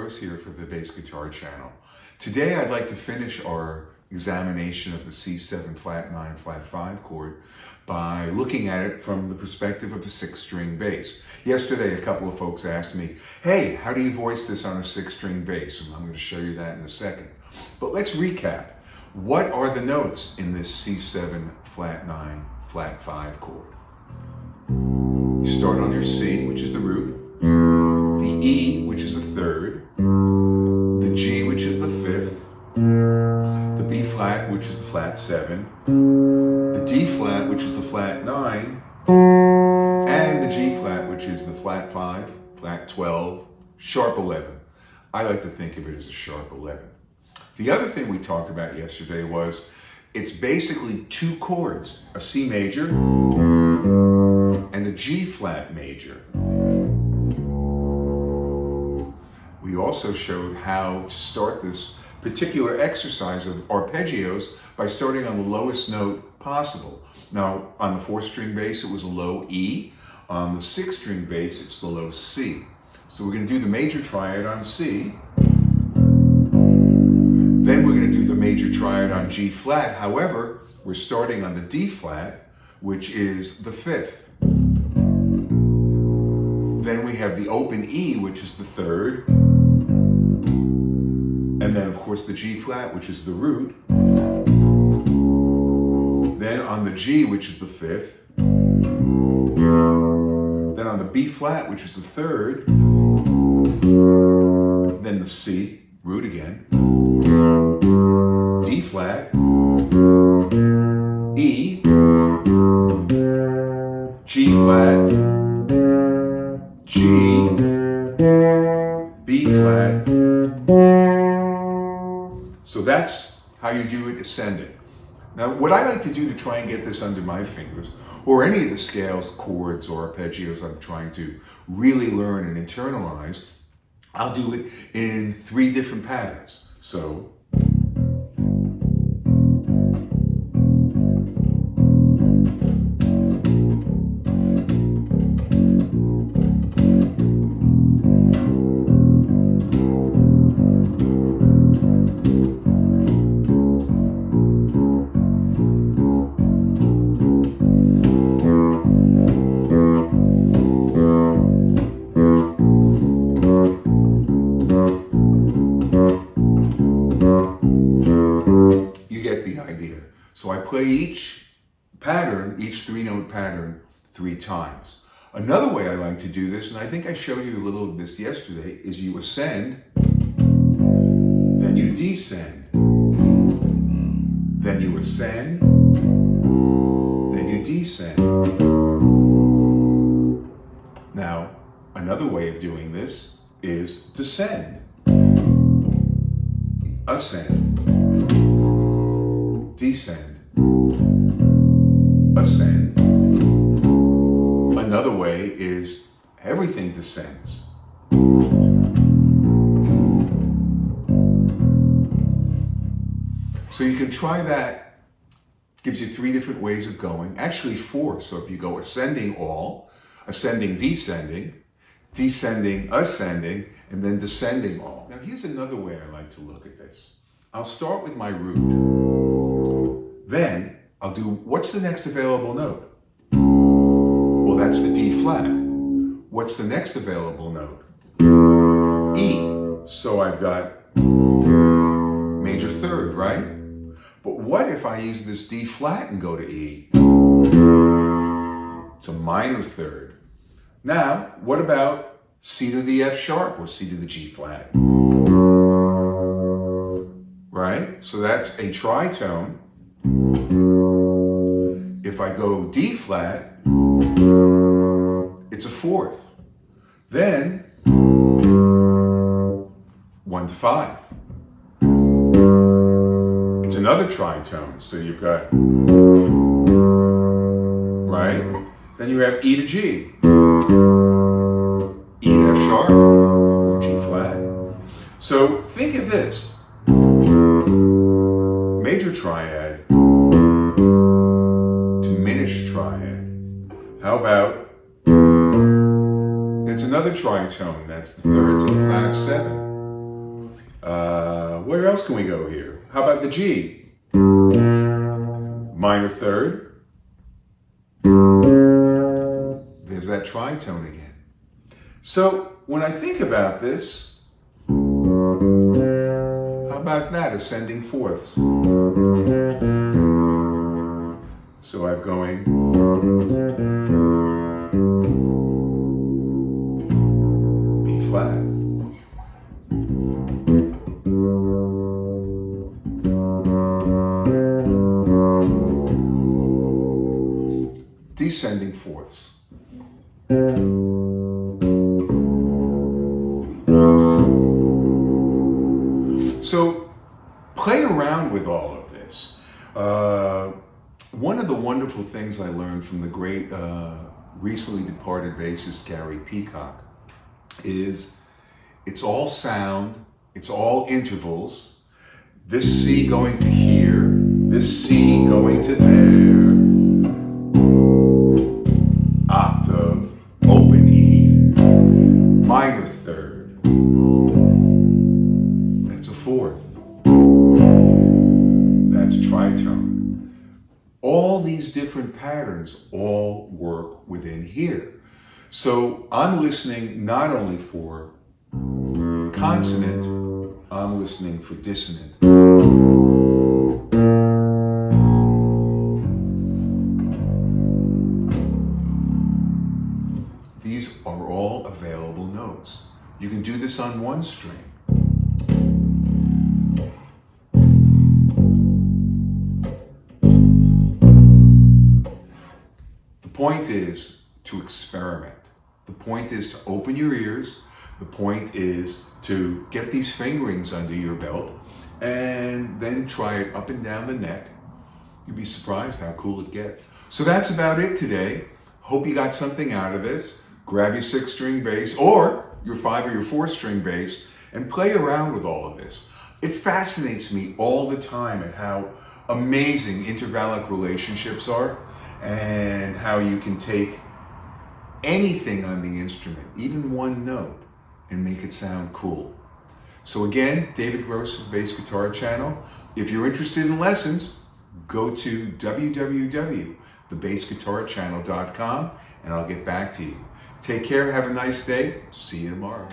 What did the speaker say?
Rose here for the Bass Guitar Channel. Today I'd like to finish our examination of the C7 flat 9 flat 5 chord by looking at it from the perspective of a 6-string bass. Yesterday a couple of folks asked me, hey, how do you voice this on a 6-string bass? And I'm going to show you that in a second. But let's recap. What are the notes in this C7 flat 9 flat 5 chord? You start on your C, which is the root, the E, which is the third, the G, which is the fifth, the B flat, which is the flat 7, the D flat, which is the flat 9, and the G flat, which is the flat 5, flat 12, sharp 11. I like to think of it as a sharp 11. The other thing we talked about yesterday was it's basically two chords, a C major and a G flat major. We also showed how to start this particular exercise of arpeggios by starting on the lowest note possible. Now, on the 4-string bass, it was a low E. On the 6-string bass, it's the low C. So we're going to do the major triad on C. Then we're going to do the major triad on G flat. However, we're starting on the D flat, which is the 5th. Then we have the open E, which is the 3rd. And then, of course, the G flat, which is the root. Then on the G, which is the 5th. Then on the B flat, which is the 3rd. Then the C, root again. D flat. E. G flat. G. B flat. So that's how you do it ascending. Now, what I like to do to try and get this under my fingers, or any of the scales, chords, or arpeggios I'm trying to really learn and internalize, I'll do it in 3 different patterns. So, So I play each pattern, each 3-note pattern, 3 times. Another way I like to do this, and I think I showed you a little of this yesterday, is you ascend, then you descend, then you ascend, then you descend. Now, another way of doing this is descend, ascend, descend, ascend. Another way is everything descends. So you can try that. Gives you 3 different ways of going. Actually 4. So if you go ascending all, ascending, descending, descending, ascending, and then descending all. Now here's another way I like to look at this. I'll start with my root. Then I'll do, what's the next available note? Well, that's the D flat. What's the next available note? E. So I've got major 3rd, right? But what if I use this D flat and go to E? It's a minor 3rd. Now, what about C to the F sharp or C to the G flat? Right? So that's a tritone. If I go D flat, it's a 4th. Then 1 to 5. It's another tritone. So you've got, right? Then you have E to G. E to F sharp or G flat. So think of this. Major triad, diminished triad. How about, it's another tritone, that's the 3rd to the flat 7. Where else can we go here? How about the G? Minor third. There's that tritone again. So when I think about this, how about that, ascending fourths? So I'm going B flat. Descending fourths. So play around with all of this. One of the wonderful things I learned from the great recently departed bassist Gary Peacock is it's all sound, it's all intervals. This C going to here, this C going to there, octave, open E, minor third, that's a fourth, that's a tritone. All these different patterns all work within here. So I'm listening not only for consonant, I'm listening for dissonant. These are all available notes. You can do this on one string. The point is to experiment. The point is to open your ears. The point is to get these fingerings under your belt and then try it up and down the neck. You'd be surprised how cool it gets. So that's about it today. Hope you got something out of this. Grab your 6-string bass or your 5 or your 4-string bass and play around with all of this. It fascinates me all the time at how amazing intervallic relationships are and how you can take anything on the instrument, even one note, and make it sound cool. So again, David Gross's Bass Guitar Channel. If you're interested in lessons, go to www.thebassguitarchannel.com and I'll get back to you. Take care, have a nice day. See you tomorrow.